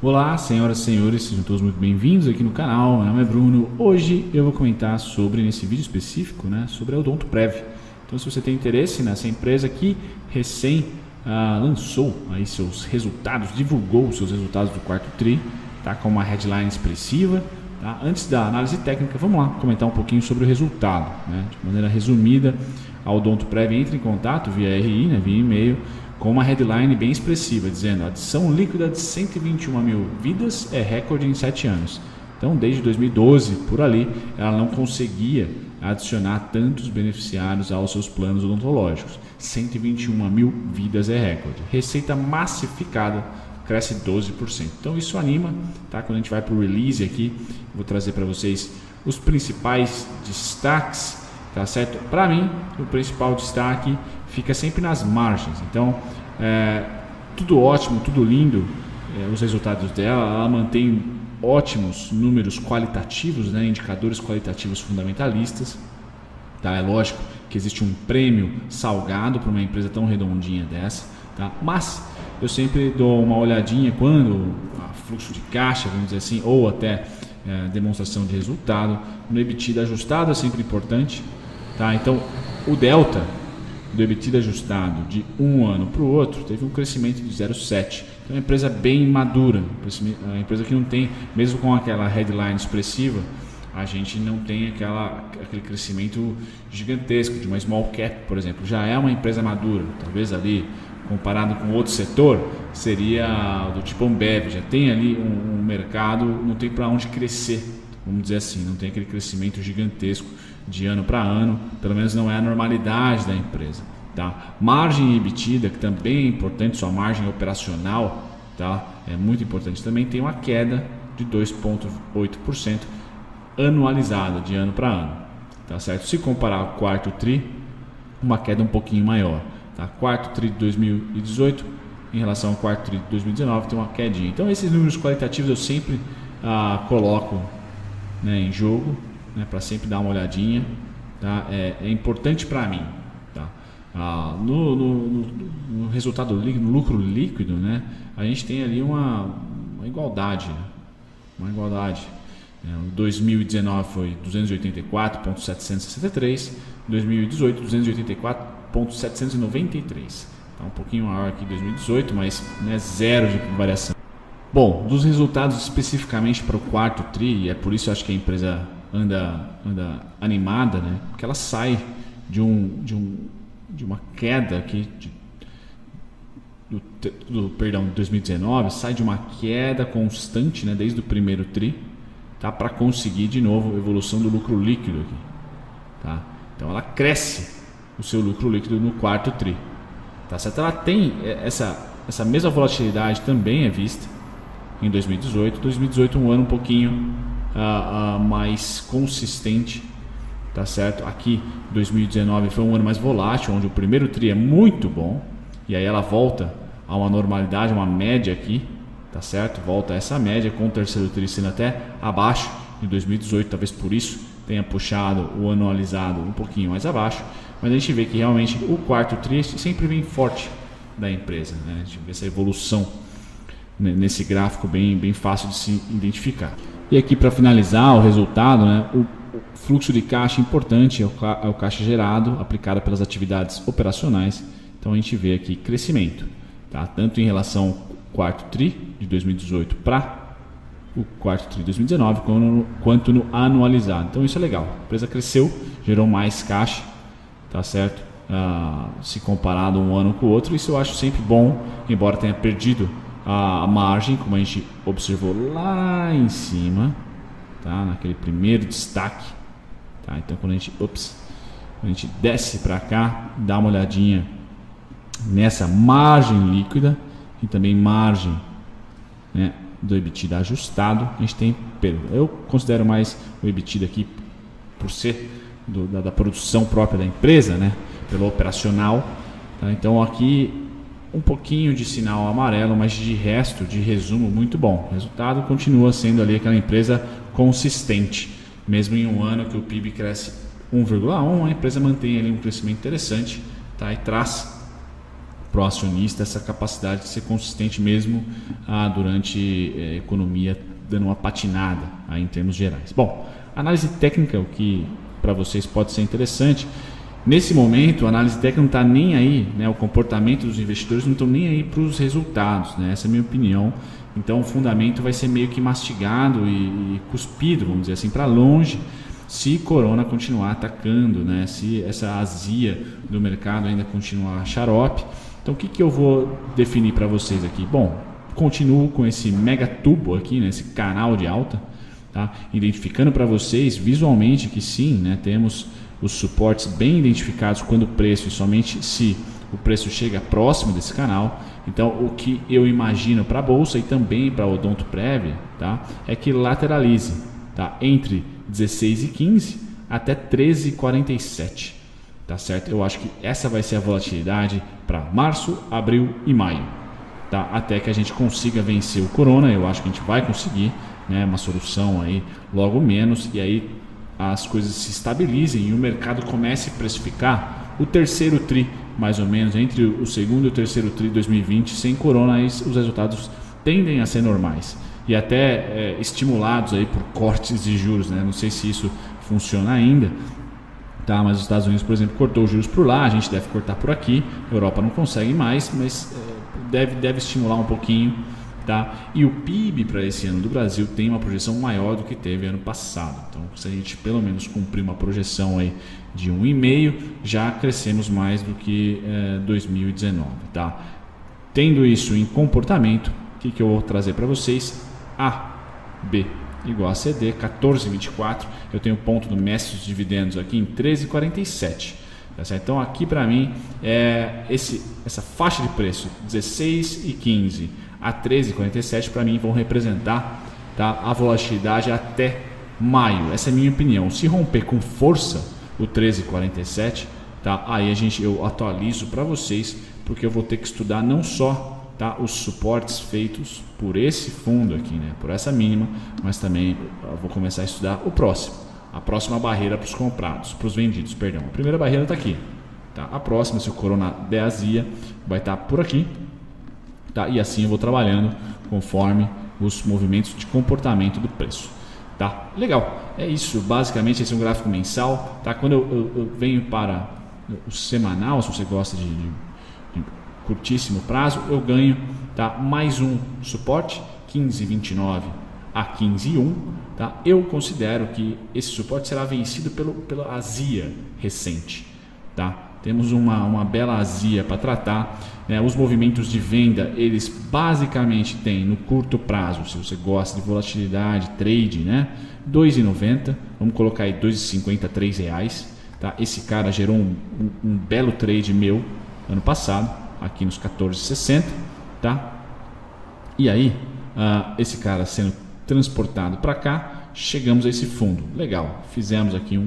Olá, senhoras e senhores, sejam todos muito bem-vindos aqui no canal. Meu nome é Bruno. Hoje eu vou comentar nesse vídeo específico, sobre a Odontoprev. Então, se você tem interesse nessa empresa que recém lançou aí seus resultados, divulgou os seus resultados do quarto tri, tá, com uma headline expressiva. Tá? Antes da análise técnica, vamos lá comentar um pouquinho sobre o resultado. De maneira resumida, a Odontoprev entra em contato via RI, via e-mail, com uma headline bem expressiva, dizendo: a adição líquida de 121 mil vidas é recorde em 7 anos. Então, desde 2012, por ali, ela não conseguia adicionar tantos beneficiários aos seus planos odontológicos. 121 mil vidas é recorde. Receita massificada cresce 12%. Então, isso anima, tá? Quando a gente vai para o release aqui, vou trazer para vocês os principais destaques, tá certo? Para mim, o principal destaque fica sempre nas margens. Então, tudo ótimo, tudo lindo, os resultados dela. Ela mantém ótimos números qualitativos, indicadores qualitativos fundamentalistas. Tá? É lógico que existe um prêmio salgado para uma empresa tão redondinha dessa, tá? Mas eu sempre dou uma olhadinha quando fluxo de caixa, vamos dizer assim, ou até demonstração de resultado. No EBITDA ajustado é sempre importante, tá? Então, o delta do EBITDA ajustado de um ano para o outro teve um crescimento de 0,7. Então, é uma empresa bem madura, uma empresa que não tem, mesmo com aquela headline expressiva, a gente não tem aquele crescimento gigantesco de uma small cap, por exemplo. Já é uma empresa madura, talvez ali, comparado com outro setor, seria do tipo Ambev, já tem ali um mercado, não tem para onde crescer, vamos dizer assim, não tem aquele crescimento gigantesco de ano para ano, pelo menos não é a normalidade da empresa. Tá? Margem e EBITDA, que também é importante, sua margem operacional, tá? É muito importante também, tem uma queda de 2,8% anualizada de ano para ano. Tá certo? Se comparar o quarto tri, uma queda um pouquinho maior. Tá? Quarto tri de 2018 em relação ao quarto tri de 2019 tem uma quedinha. Então, esses números qualitativos eu sempre coloco em jogo, para sempre dar uma olhadinha, tá? É importante para mim, tá? No resultado líquido, no lucro líquido, a gente tem ali uma igualdade, uma igualdade. 2019 foi 284.763, 2018 284.793. Tá um pouquinho maior que 2018, mas zero de variação. Bom, dos resultados especificamente para o quarto tri, e é por isso eu acho que a empresa anda animada, porque ela sai de uma queda aqui do 2019, sai de uma queda constante, desde o primeiro tri, tá, para conseguir de novo a evolução do lucro líquido aqui, tá? Então ela cresce o seu lucro líquido no quarto tri, tá certo? Ela tem essa mesma volatilidade, também é vista em 2018 um ano um pouquinho mais consistente, tá certo? Aqui 2019 foi um ano mais volátil, onde o primeiro tri é muito bom, e aí ela volta a uma normalidade, uma média aqui, tá certo? Volta a essa média, com o terceiro tri sendo até abaixo de 2018, talvez por isso tenha puxado o anualizado um pouquinho mais abaixo, mas a gente vê que realmente o quarto tri sempre vem forte da empresa, A gente vê essa evolução nesse gráfico bem fácil de se identificar. E aqui, para finalizar o resultado, o fluxo de caixa importante é o caixa gerado, aplicado pelas atividades operacionais. Então a gente vê aqui crescimento, tá? Tanto em relação ao quarto tri de 2018 para o quarto tri de 2019, quanto no anualizado. Então isso é legal, a empresa cresceu, gerou mais caixa, tá certo? Se comparado um ano com o outro, isso eu acho sempre bom, embora tenha perdido a margem, como a gente observou lá em cima, tá? Naquele primeiro destaque, tá? Então quando a gente desce para cá, dá uma olhadinha nessa margem líquida e também margem, do EBITDA ajustado, a gente tem perda. Eu considero mais o EBITDA aqui por ser da produção própria da empresa, pelo operacional, tá? Então aqui um pouquinho de sinal amarelo, mas de resto, de resumo, muito bom. O resultado continua sendo ali aquela empresa consistente, mesmo em um ano que o PIB cresce 1,1, a empresa mantém ali um crescimento interessante, tá? E traz pro acionista essa capacidade de ser consistente mesmo durante a economia dando uma patinada aí em termos gerais. Bom, análise técnica, o que para vocês pode ser interessante, nesse momento a análise técnica não está nem aí, né, o comportamento dos investidores não estão nem aí para os resultados, né, essa é a minha opinião. Então o fundamento vai ser meio que mastigado e cuspido, vamos dizer assim, para longe, se Corona continuar atacando, né, se essa azia do mercado ainda continuar xarope. Então o que eu vou definir para vocês aqui? Bom, continuo com esse mega tubo aqui, né, esse canal de alta, tá? Identificando para vocês visualmente que sim, né, temos os suportes bem identificados quando o preço, e somente se o preço chega próximo desse canal. Então o que eu imagino para a bolsa e também para o Odonto Prev, tá, é que lateralize, tá, entre 16,15 até 13,47, tá certo? Eu acho que essa vai ser a volatilidade para março, abril e maio, tá? Até que a gente consiga vencer o Corona. Eu acho que a gente vai conseguir, né, uma solução aí logo menos, e aí as coisas se estabilizem e o mercado comece a precificar o terceiro tri, mais ou menos, entre o segundo e o terceiro tri de 2020, sem Corona, aí os resultados tendem a ser normais e até estimulados aí por cortes de juros, né? Não sei se isso funciona ainda, tá? Mas os Estados Unidos, por exemplo, cortou os juros por lá, a gente deve cortar por aqui, a Europa não consegue mais, mas deve estimular um pouquinho, tá? E o PIB para esse ano do Brasil tem uma projeção maior do que teve ano passado. Então, se a gente pelo menos cumprir uma projeção aí de 1,5, já crescemos mais do que 2019, tá? Tendo isso em comportamento, o que eu vou trazer para vocês? A, B igual a CD, 14,24. Eu tenho o ponto do mestre dos dividendos aqui em 13,47. Tá certo? Então aqui para mim essa faixa de preço 16,15 a 13,47 para mim vão representar, tá, a volatilidade até maio. Essa é a minha opinião. Se romper com força o 13,47, tá, aí eu atualizo para vocês, porque eu vou ter que estudar não só, tá, os suportes feitos por esse fundo aqui, né, por essa mínima, mas também eu vou começar a estudar o próximo, a próxima barreira para os comprados, para os vendidos, perdão. A primeira barreira está aqui, tá? A próxima, se o Corona der azia, vai estar por aqui, tá? E assim eu vou trabalhando conforme os movimentos de comportamento do preço, tá? Legal, é isso, basicamente esse é um gráfico mensal, tá? Quando eu venho para o semanal, se você gosta de curtíssimo prazo, eu ganho, tá, mais um suporte 15,29 a 15,1, tá? Eu considero que esse suporte será vencido pela azia recente, tá? Temos uma bela azia para tratar, né? Os movimentos de venda, eles basicamente têm no curto prazo, se você gosta de volatilidade, trade, né, 2,90, vamos colocar aí 2,50 a R$3, tá? Esse cara gerou um belo trade meu ano passado, aqui nos 14,60, tá? E aí esse cara sendo transportado para cá, chegamos a esse fundo, legal, fizemos aqui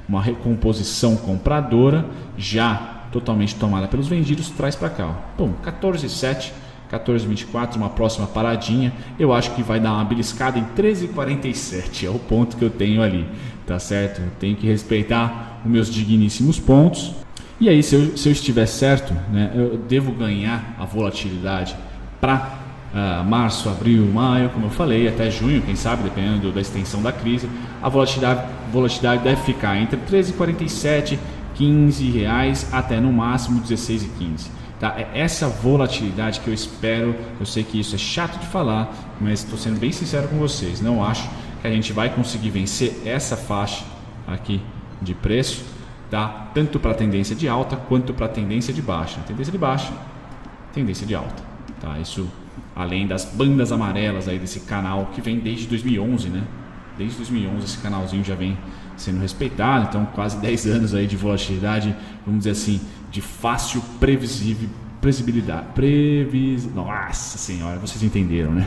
uma recomposição compradora já totalmente tomada pelos vendidos, traz para cá, ó. Bom, 14,7, 14,24, uma próxima paradinha, eu acho que vai dar uma beliscada em 13,47, é o ponto que eu tenho ali, tá certo? Eu tenho que respeitar os meus digníssimos pontos. E aí, se eu estiver certo, né, eu devo ganhar a volatilidade para março, abril, maio, como eu falei, até junho, quem sabe, dependendo da extensão da crise. A volatilidade deve ficar entre 13,47, R$15 até no máximo 16,15. Tá? É essa volatilidade que eu espero. Eu sei que isso é chato de falar, mas estou sendo bem sincero com vocês. Não acho que a gente vai conseguir vencer essa faixa aqui de preço, tá? Tanto para a tendência de alta quanto para a tendência de baixa. Tendência de baixa, tendência de alta, tá? Isso além das bandas amarelas aí desse canal que vem desde 2011, né? Desde 2011 esse canalzinho já vem sendo respeitado, então quase 10 anos aí de volatilidade, vamos dizer assim, de fácil previsibilidade. Nossa senhora, vocês entenderam, né?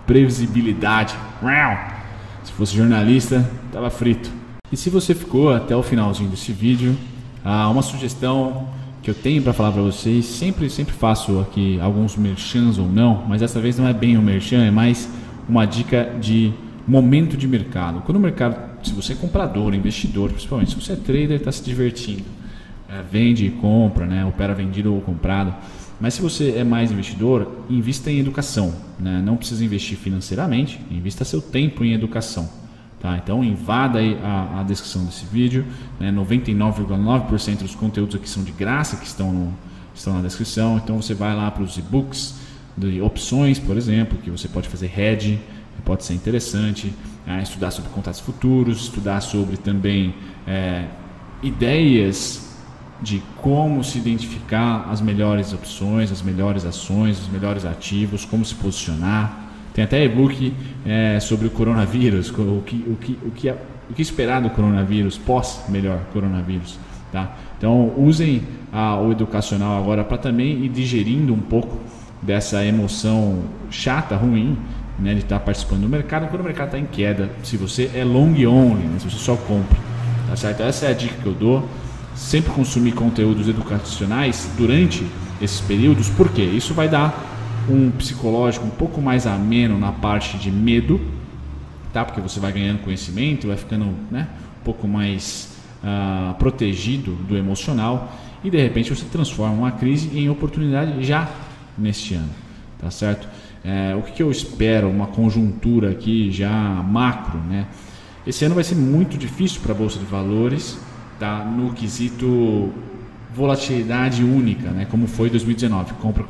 Previsibilidade. Se fosse jornalista, tava frito. E se você ficou até o finalzinho desse vídeo, uma sugestão que eu tenho para falar para vocês, sempre faço aqui alguns merchans ou não, mas dessa vez não é bem um merchan, é mais uma dica de momento de mercado. Quando o mercado, se você é comprador, investidor, principalmente se você é trader, está se divertindo, vende e compra, né? Opera vendido ou comprado. Mas se você é mais investidor, invista em educação, né? Não precisa investir financeiramente, invista seu tempo em educação. Tá? Então invada aí a descrição desse vídeo, né? 99,9% dos conteúdos aqui são de graça, que estão na descrição. Então você vai lá para os e-books de opções, por exemplo, que você pode fazer hedge, pode ser interessante, estudar sobre contratos futuros, estudar sobre também ideias de como se identificar as melhores opções, as melhores ações, os melhores ativos, como se posicionar. Tem até e-book sobre o coronavírus, o que esperar do coronavírus, pós-melhor coronavírus. Tá? Então usem o educacional agora para também ir digerindo um pouco dessa emoção chata, ruim, né, de estar participando do mercado. Quando o mercado está em queda, se você é long only, né, se você só compra, tá certo? Então, essa é a dica que eu dou. Sempre consumir conteúdos educacionais durante esses períodos, porque isso vai dar um psicológico um pouco mais ameno na parte de medo, tá? Porque você vai ganhando conhecimento, vai ficando, né, um pouco mais protegido do emocional, e de repente você transforma uma crise em oportunidade já neste ano, tá certo? O que eu espero, uma conjuntura aqui já macro, né? Esse ano vai ser muito difícil para a Bolsa de Valores, tá? No quesito volatilidade única, né? Como foi 2019, compra.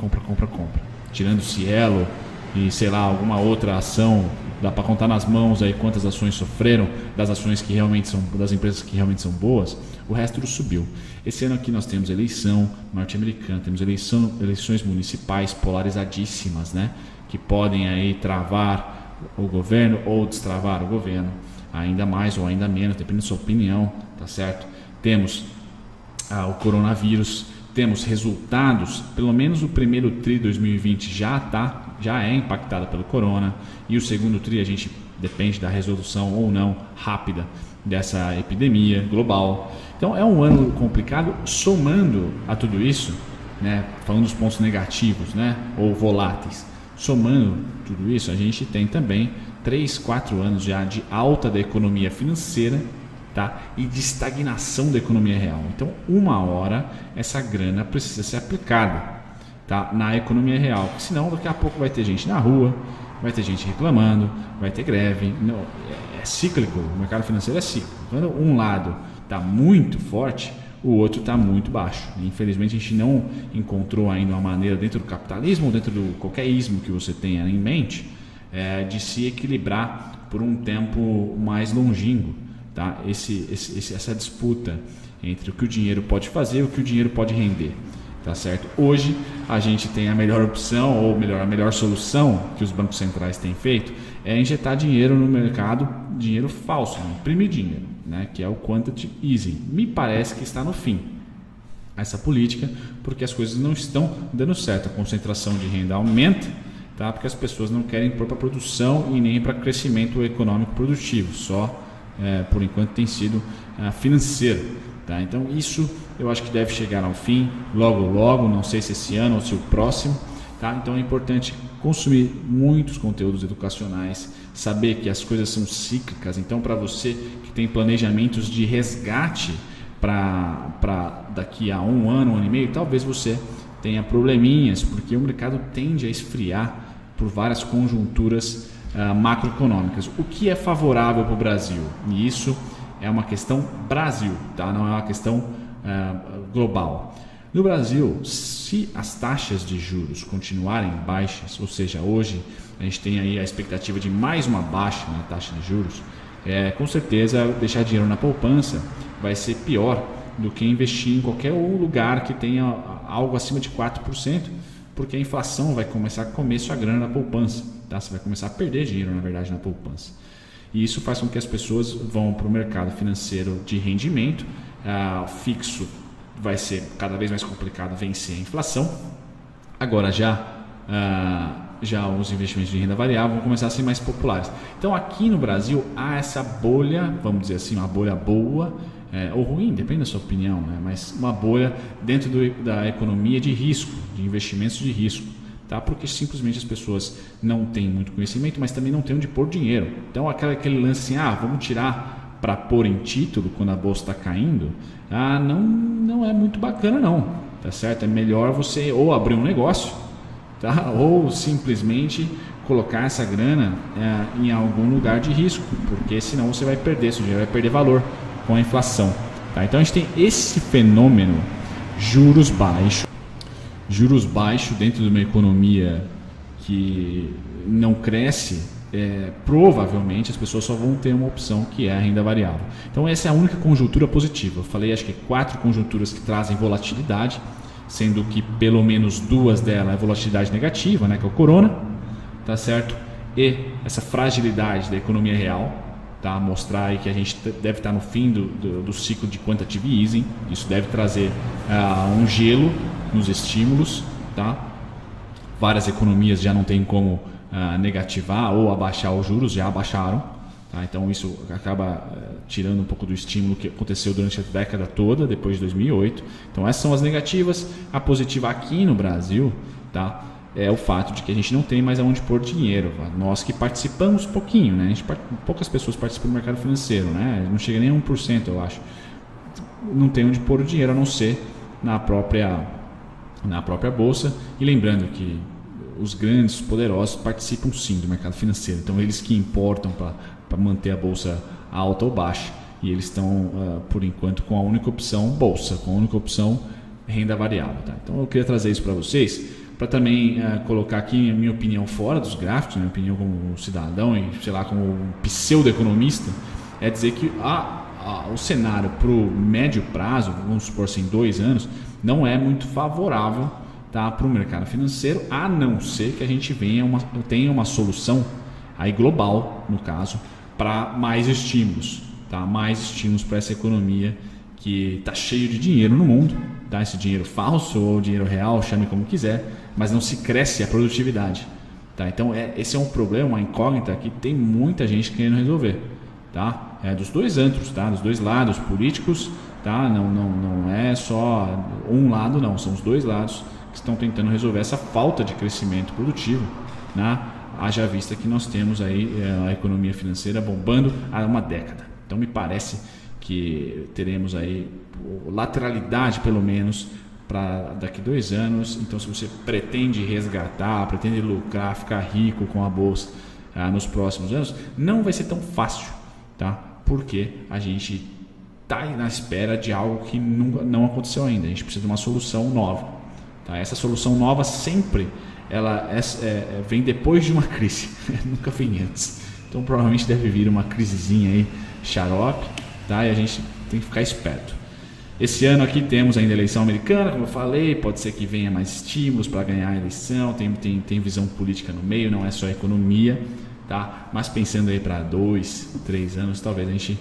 Tirando Cielo e sei lá, alguma outra ação, dá para contar nas mãos aí quantas ações sofreram, das ações que realmente são, das empresas que realmente são boas, o resto subiu. Esse ano aqui nós temos eleição norte-americana, temos eleições municipais polarizadíssimas, né? Que podem aí travar o governo ou destravar o governo, ainda mais ou ainda menos, depende da sua opinião, tá certo? Temos o coronavírus, temos resultados, pelo menos o primeiro TRI 2020 já é impactado pelo corona, e o segundo TRI a gente depende da resolução ou não rápida dessa epidemia global. Então é um ano complicado. Somando a tudo isso, né, falando dos pontos negativos, né, ou voláteis, somando tudo isso, a gente tem também 3, 4 anos já de alta da economia financeira, tá? E de estagnação da economia real. Então, uma hora essa grana precisa ser aplicada, tá? Na economia real, porque senão daqui a pouco vai ter gente na rua, vai ter gente reclamando, vai ter greve. Não, é cíclico, o mercado financeiro é cíclico. Quando um lado está muito forte, o outro está muito baixo. Infelizmente a gente não encontrou ainda uma maneira dentro do capitalismo ou dentro do qualquer ismo que você tenha em mente, de se equilibrar por um tempo mais longínquo, tá? Essa disputa entre o que o dinheiro pode fazer e o que o dinheiro pode render, tá certo? Hoje a gente tem a melhor opção, ou melhor, a melhor solução que os bancos centrais têm feito é injetar dinheiro no mercado, dinheiro falso, né? Imprimir dinheiro, né? Que é o quantitative easing. Me parece que está no fim essa política, porque as coisas não estão dando certo. A concentração de renda aumenta, tá? Porque as pessoas não querem pôr para produção e nem para crescimento econômico produtivo, só por enquanto tem sido financeiro, tá? Então isso eu acho que deve chegar ao fim logo, não sei se esse ano ou se o próximo, tá? Então é importante consumir muitos conteúdos educacionais, saber que as coisas são cíclicas. Então, para você que tem planejamentos de resgate para daqui a um ano e meio, talvez você tenha probleminhas, porque o mercado tende a esfriar por várias conjunturas macroeconômicas, o que é favorável para o Brasil. E isso é uma questão Brasil, tá? Não é uma questão global. No Brasil, se as taxas de juros continuarem baixas, ou seja, hoje a gente tem aí a expectativa de mais uma baixa na taxa de juros, com certeza deixar dinheiro na poupança vai ser pior do que investir em qualquer lugar que tenha algo acima de 4%, porque a inflação vai começar a comer sua grana na poupança, tá? Você vai começar a perder dinheiro, na verdade, na poupança. E isso faz com que as pessoas vão para o mercado financeiro de rendimento fixo. Vai ser cada vez mais complicado vencer a inflação. Agora já os investimentos de renda variável vão começar a ser mais populares. Então aqui no Brasil há essa bolha, vamos dizer assim, uma bolha boa ou ruim, depende da sua opinião, né? Mas uma bolha dentro da economia de risco, de investimentos de risco, tá? Porque simplesmente as pessoas não têm muito conhecimento, mas também não têm onde pôr dinheiro. Então aquele lance assim, vamos tirar para pôr em título quando a bolsa está caindo, não é muito bacana não, tá certo? É melhor você ou abrir um negócio, tá? Ou simplesmente colocar essa grana em algum lugar de risco, porque senão você vai perder, seu dinheiro vai perder valor com a inflação, tá? Então a gente tem esse fenômeno, juros baixos dentro de uma economia que não cresce. Provavelmente as pessoas só vão ter uma opção, que é a renda variável. Então essa é a única conjuntura positiva. Eu falei, acho que 4 conjunturas que trazem volatilidade, sendo que pelo menos 2 delas é volatilidade negativa, né, que é o corona, tá certo? E essa fragilidade da economia real, tá? Mostrar aí que a gente deve estar no fim do ciclo de quantitative easing. Isso deve trazer um gelo nos estímulos, tá? Várias economias já não tem como negativar ou abaixar os juros, já abaixaram, tá? Então isso acaba tirando um pouco do estímulo que aconteceu durante a década toda, depois de 2008. Então essas são as negativas. A positiva aqui no Brasil, tá? É o fato de que a gente não tem mais aonde pôr dinheiro. Nós que participamos pouquinho, né? Poucas pessoas participam do mercado financeiro, né? Não chega nem a 1%, eu acho. Não tem onde pôr o dinheiro, a não ser na própria bolsa. E lembrando que os grandes, poderosos participam sim do mercado financeiro. Então eles que importam para manter a bolsa alta ou baixa. E eles estão, por enquanto, com a única opção bolsa, com a única opção renda variável, tá? Então eu queria trazer isso para vocês, para também colocar aqui a minha opinião fora dos gráficos, minha opinião como cidadão e, sei lá, como pseudo-economista, é dizer que o cenário para o médio prazo, vamos supor assim, 2 anos, não é muito favorável, tá, para o mercado financeiro, a não ser que a gente tenha uma solução aí global, no caso, para mais estímulos, tá? Mais estímulos para essa economia que está cheio de dinheiro no mundo, tá? Esse dinheiro falso ou dinheiro real, chame como quiser, mas não se cresce a produtividade, tá? Então esse é um problema, uma incógnita que tem muita gente querendo resolver, tá? Dos dois antros, tá? Dos dois lados políticos, tá? Não é só um lado, não, são os dois lados que estão tentando resolver essa falta de crescimento produtivo, né? Haja vista que nós temos aí a economia financeira bombando há uma década. Então me parece que teremos aí lateralidade pelo menos para daqui 2 anos. Então se você pretende resgatar, pretende lucrar, ficar rico com a bolsa nos próximos anos, não vai ser tão fácil, tá? Porque a gente está na espera de algo que não aconteceu ainda. A gente precisa de uma solução nova. Tá? Essa solução nova sempre vem depois de uma crise, nunca vem antes. Então provavelmente deve vir uma crisezinha aí, xarope, tá? E a gente tem que ficar esperto. Esse ano aqui temos ainda a eleição americana, como eu falei, pode ser que venha mais estímulos para ganhar a eleição, tem visão política no meio, não é só economia, tá? Mas pensando aí para 2, 3 anos, talvez a gente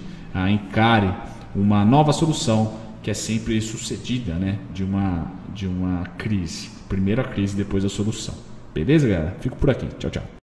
encare uma nova solução que é sempre sucedida, né, de uma crise. Primeiro a crise, depois a solução. Beleza, galera? Fico por aqui. Tchau, tchau.